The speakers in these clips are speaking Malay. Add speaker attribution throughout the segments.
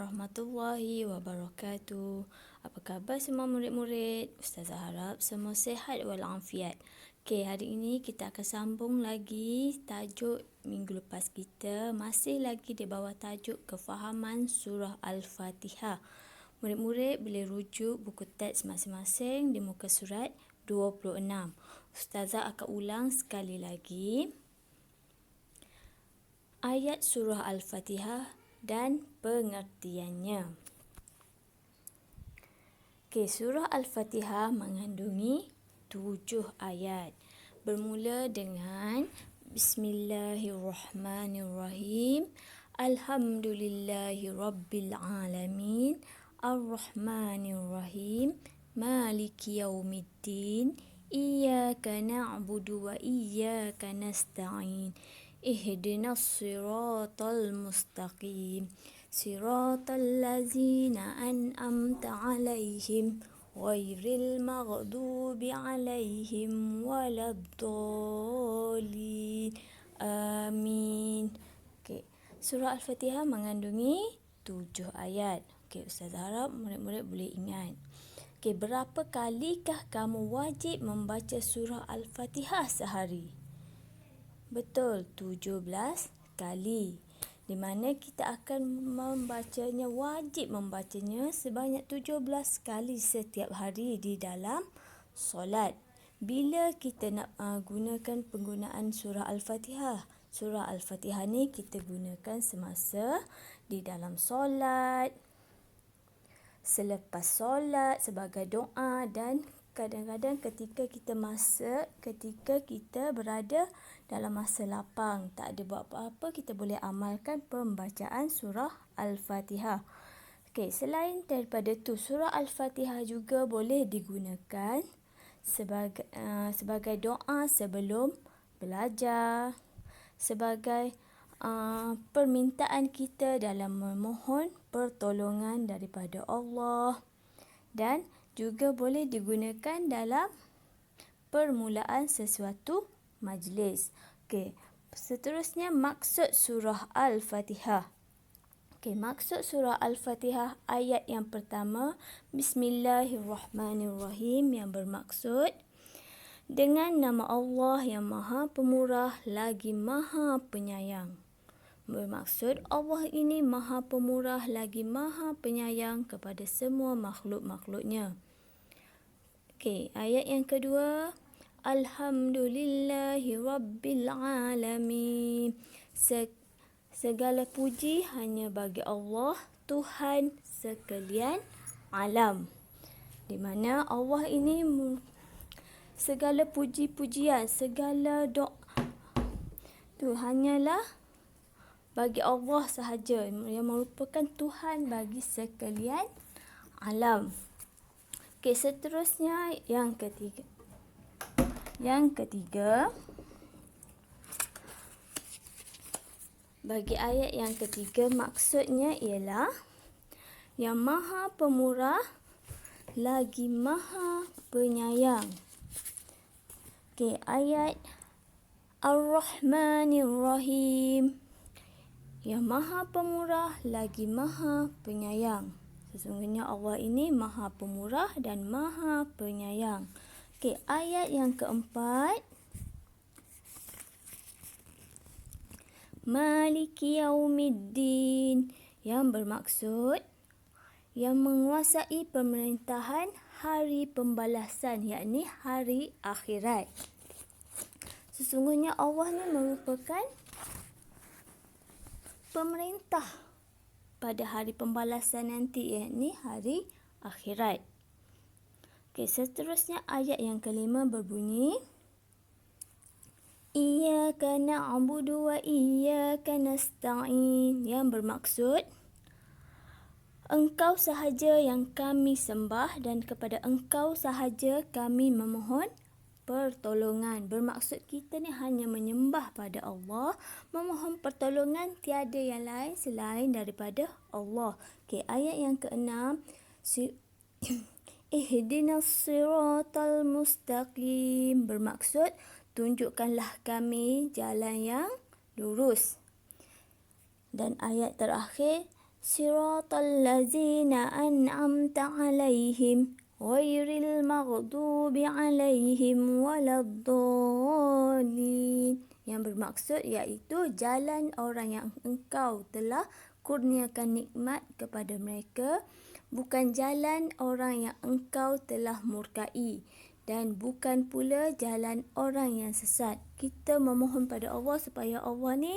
Speaker 1: warahmatullahi wabarakatuh. Apa khabar semua murid-murid? Ustazah harap semua sihat walafiat. Okey, hari ini kita akan sambung lagi tajuk minggu lepas kita. Masih lagi di bawah tajuk kefahaman surah Al-Fatihah. Murid-murid boleh rujuk buku teks masing-masing di muka surat 26. Ustazah akan ulang sekali lagi ayat surah Al-Fatihah dan pengertiannya. Okey, surah Al-Fatihah mengandungi 7 ayat. Bermula dengan Bismillahirrahmanirrahim. Alhamdulillahirabbil-alamin. Ar-Rahmanir-Rahim. Maliki yaumiddin. Iyyaka na'budu wa iyyaka nasta'in. Ihdinas siratal mustaqim. Siratal ladzina an'amta 'alaihim ghairil maghdubi 'alaihim waladdallin. Amin. Okey, surah Al-Fatihah mengandungi 7 ayat. Okey, Ustazah harap murid-murid boleh ingat. Okey, berapa kalikah kamu wajib membaca surah Al-Fatihah sehari? Betul, 17 kali. Di mana kita akan wajib membacanya sebanyak 17 kali setiap hari di dalam solat. Bila kita nak gunakan penggunaan surah Al-Fatihah? Surah Al-Fatihah ni kita gunakan semasa di dalam solat, selepas solat sebagai doa dan kadang-kadang ketika kita berada dalam masa lapang, tak ada buat apa-apa, kita boleh amalkan pembacaan surah Al-Fatihah. Okey, selain daripada tu, surah Al-Fatihah juga boleh digunakan sebagai doa sebelum belajar, sebagai permintaan kita dalam memohon pertolongan daripada Allah, dan juga boleh digunakan dalam permulaan sesuatu majlis. Okey, seterusnya maksud surah Al-Fatihah. Okey, maksud surah Al-Fatihah ayat yang pertama, Bismillahirrahmanirrahim, yang bermaksud dengan nama Allah yang Maha Pemurah lagi Maha Penyayang. Bermaksud Allah ini Maha Pemurah lagi Maha Penyayang kepada semua makhluk-makhluknya. Okey, ayat yang kedua, Alhamdulillahirabbil-alamin. Segala puji hanya bagi Allah, Tuhan sekalian alam. Di mana Allah ini segala puji-pujian, segala doa itu hanyalah bagi Allah sahaja, yang merupakan Tuhan bagi sekalian alam. Okey, seterusnya yang ketiga. Bagi ayat yang ketiga, maksudnya ialah yang Maha Pemurah lagi Maha Penyayang. Okey, ayat Ar-Rahmanir-Rahim. Yang Maha Pemurah lagi Maha Penyayang. Sesungguhnya Allah ini Maha Pemurah dan Maha Penyayang. Okey, ayat yang keempat, Maliki yaumiddin, yang bermaksud yang menguasai pemerintahan hari pembalasan, yakni hari akhirat. Sesungguhnya Allah ni merupakan pemerintah pada hari pembalasan nanti, yakni hari akhirat. Okey, seterusnya ayat yang kelima berbunyi, Iyyaka na'budu wa iyyaka nasta'in, yang bermaksud Engkau sahaja yang kami sembah dan kepada Engkau sahaja kami memohon pertolongan. Bermaksud kita ni hanya menyembah pada Allah, memohon pertolongan tiada yang lain selain daripada Allah. Okey, ayat yang keenam, Ihdinas siratal mustaqim, bermaksud tunjukkanlah kami jalan yang lurus. Dan ayat terakhir, Siratal ladzina an'amta 'alaihim ghairil maghdubi 'alaihim waladdallin. Yang bermaksud iaitu jalan orang yang engkau telah kurniakan nikmat kepada mereka, bukan jalan orang yang engkau telah murkai, dan bukan pula jalan orang yang sesat. Kita memohon pada Allah supaya Allah ni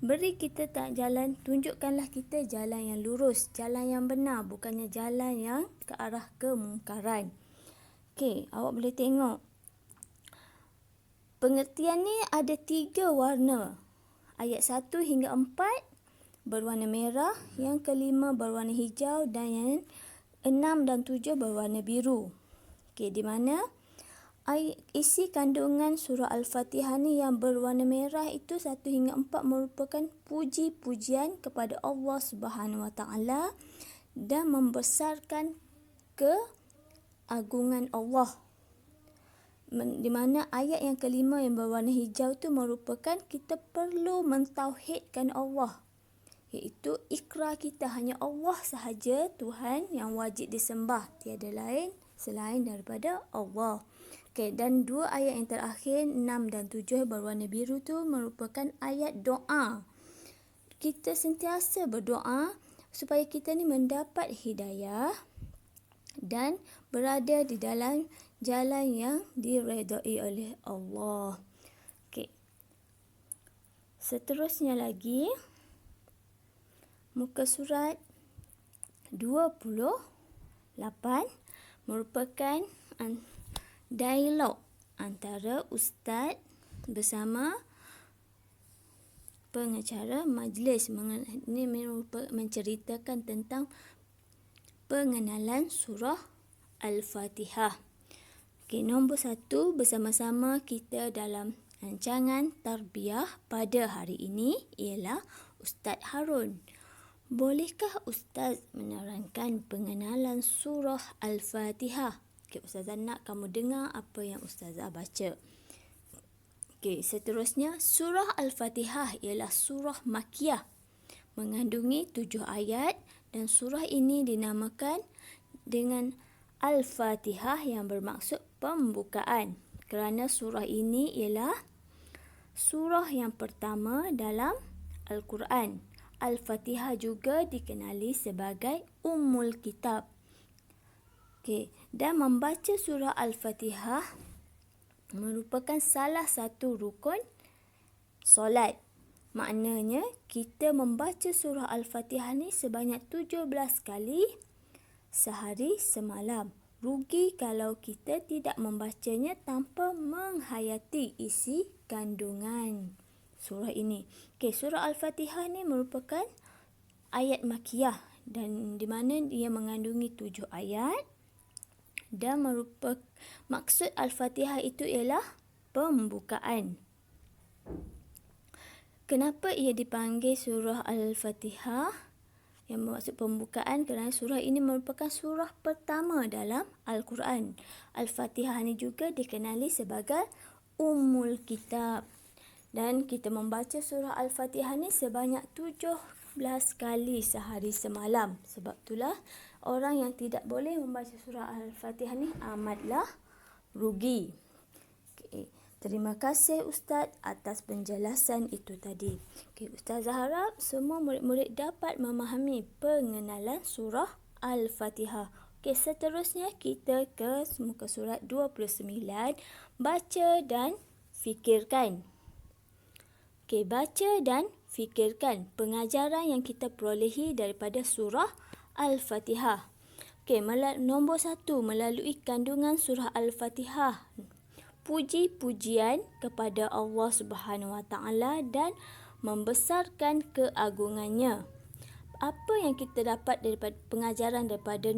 Speaker 1: beri kita tak jalan, tunjukkanlah kita jalan yang lurus, jalan yang benar, bukannya jalan yang ke arah kemungkaran. Okey, awak boleh tengok. Pengertian ni ada 3 warna. Ayat 1 hingga 4 berwarna merah, yang kelima berwarna hijau dan yang 6 dan 7 berwarna biru. Okey, di mana isi kandungan surah Al-Fatihah ni yang berwarna merah itu 1 hingga 4 merupakan puji-pujian kepada Allah Subhanahu Wa Taala dan membesarkan keagungan Allah. Di mana ayat yang kelima yang berwarna hijau itu merupakan kita perlu mentauhidkan Allah, iaitu ikrar kita hanya Allah sahaja Tuhan yang wajib disembah, tiada lain selain daripada Allah. Okay, dan 2 ayat yang terakhir 6 dan 7 berwarna biru tu merupakan ayat doa. Kita sentiasa berdoa supaya kita ni mendapat hidayah dan berada di dalam jalan yang diredai oleh Allah. Okey. Seterusnya lagi, muka surat 28 merupakan dialog antara ustaz bersama pengacara majlis. Ini menceritakan tentang pengenalan surah Al-Fatihah. Okey, nombor 1, bersama-sama kita dalam rancangan tarbiyah pada hari ini ialah Ustaz Harun. Bolehkah Ustaz menerangkan pengenalan surah Al-Fatihah? Okey, Ustazah nak kamu dengar apa yang Ustazah baca. Okey, seterusnya surah Al-Fatihah ialah surah Makkiyah, mengandungi 7 ayat dan surah ini dinamakan dengan Al-Fatihah yang bermaksud pembukaan kerana surah ini ialah surah yang pertama dalam Al-Quran. Al-Fatihah juga dikenali sebagai Ummul Kitab. Okey, dan membaca surah Al-Fatihah merupakan salah satu rukun solat. Maknanya kita membaca surah Al-Fatihah ni sebanyak 17 kali sehari semalam. Rugi kalau kita tidak membacanya tanpa menghayati isi kandungan surah ini. Okey, surah Al-Fatihah ni merupakan ayat Makkiyah dan di mana ia mengandungi 7 ayat dan maksud Al-Fatihah itu ialah pembukaan. Kenapa ia dipanggil surah Al-Fatihah yang bermaksud pembukaan? Kerana surah ini merupakan surah pertama dalam Al-Quran. Al-Fatihah ini juga dikenali sebagai Ummul Kitab. Dan kita membaca surah Al-Fatihah ni sebanyak 17 kali sehari semalam. Sebab itulah orang yang tidak boleh membaca surah Al-Fatihah ni amatlah rugi. Okay. Terima kasih Ustaz atas penjelasan itu tadi. Okay, Ustazah harap semua murid-murid dapat memahami pengenalan surah Al-Fatihah. Okay, seterusnya kita ke muka surat 29. Baca dan fikirkan. Okay, baca dan fikirkan pengajaran yang kita perolehi daripada surah Al-Fatihah. Okay, nombor 1, melalui kandungan surah Al-Fatihah, puji-pujian kepada Allah Subhanahu Wa Taala dan membesarkan keagungannya. Apa yang kita dapat daripada pengajaran daripada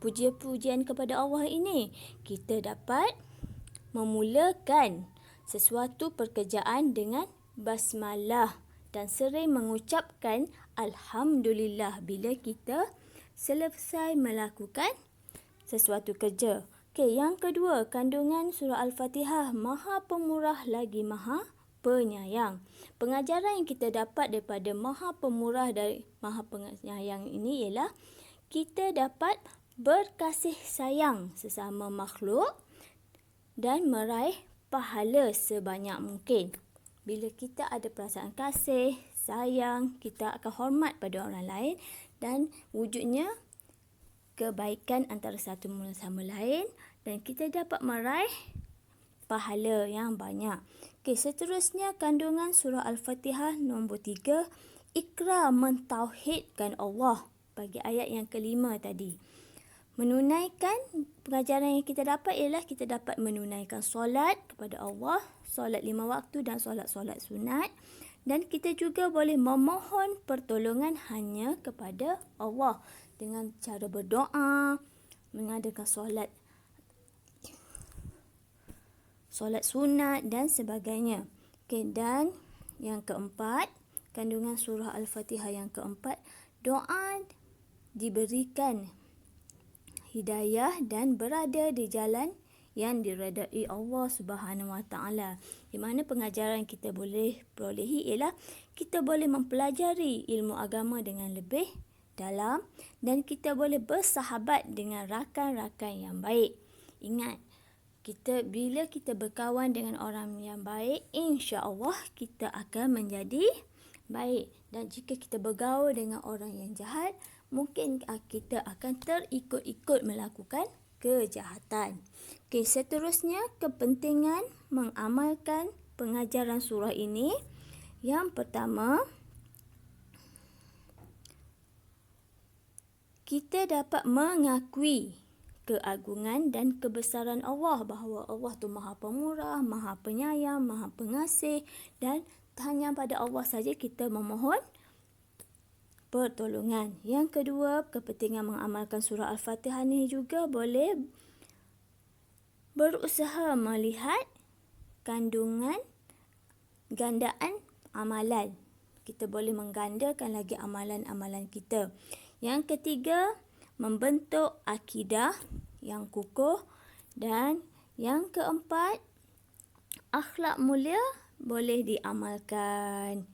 Speaker 1: puji-pujian kepada Allah ini? Kita dapat memulakan sesuatu pekerjaan dengan basmalah dan sering mengucapkan alhamdulillah bila kita selesai melakukan sesuatu kerja. Okey, yang kedua, kandungan surah Al-Fatihah maha pemurah lagi maha Penyayang. Pengajaran yang kita dapat daripada Maha Pemurah dari Maha Penyayang ini ialah kita dapat berkasih sayang sesama makhluk dan meraih pahala sebanyak mungkin. Bila kita ada perasaan kasih, sayang, kita akan hormat pada orang lain dan wujudnya kebaikan antara satu sama lain dan kita dapat meraih pahala yang banyak. Okey, seterusnya kandungan surah Al-Fatihah nombor 3, ikrar mentauhidkan Allah bagi ayat yang kelima tadi. Menunaikan pengajaran yang kita dapat ialah kita dapat menunaikan solat kepada Allah, solat 5 waktu dan solat-solat sunat. Dan kita juga boleh memohon pertolongan hanya kepada Allah dengan cara berdoa, mengadakan solat sunat dan sebagainya. Okay, dan yang keempat, kandungan surah Al-Fatihah yang keempat, doa diberikan hidayah dan berada di jalan yang diredai Allah Subhanahu Wa Taala. Di mana pengajaran kita boleh perolehi ialah kita boleh mempelajari ilmu agama dengan lebih dalam dan kita boleh bersahabat dengan rakan-rakan yang baik. Ingat, bila kita berkawan dengan orang yang baik, insya-Allah kita akan menjadi baik. Dan jika kita bergaul dengan orang yang jahat, mungkin kita akan terikut-ikut melakukan kejahatan. Okey, seterusnya kepentingan mengamalkan pengajaran surah ini. Yang pertama, kita dapat mengakui keagungan dan kebesaran Allah, bahawa Allah tu Maha Pemurah, Maha Penyayang, Maha Pengasih dan hanya pada Allah saja kita memohon pertolongan. Yang kedua, kepentingan mengamalkan surah Al-Fatihah ini juga boleh berusaha melihat kandungan gandaan amalan. Kita boleh menggandakan lagi amalan-amalan kita. Yang ketiga, membentuk akidah yang kukuh. Dan yang keempat, akhlak mulia boleh diamalkan.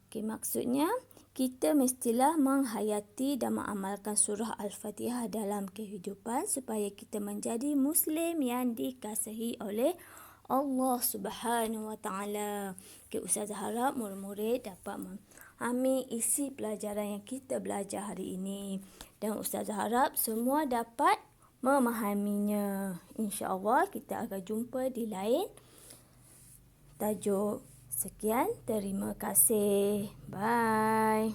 Speaker 1: Okey, maksudnya kita mestilah menghayati dan mengamalkan surah Al-Fatihah dalam kehidupan supaya kita menjadi Muslim yang dikasihi oleh Allah Subhanahu Wa Taala. Okay, Ustazah harap murid-murid dapat memahami isi pelajaran yang kita belajar hari ini. Dan Ustazah harap semua dapat memahaminya. InsyaAllah kita akan jumpa di lain tajuk. Sekian, terima kasih. Bye.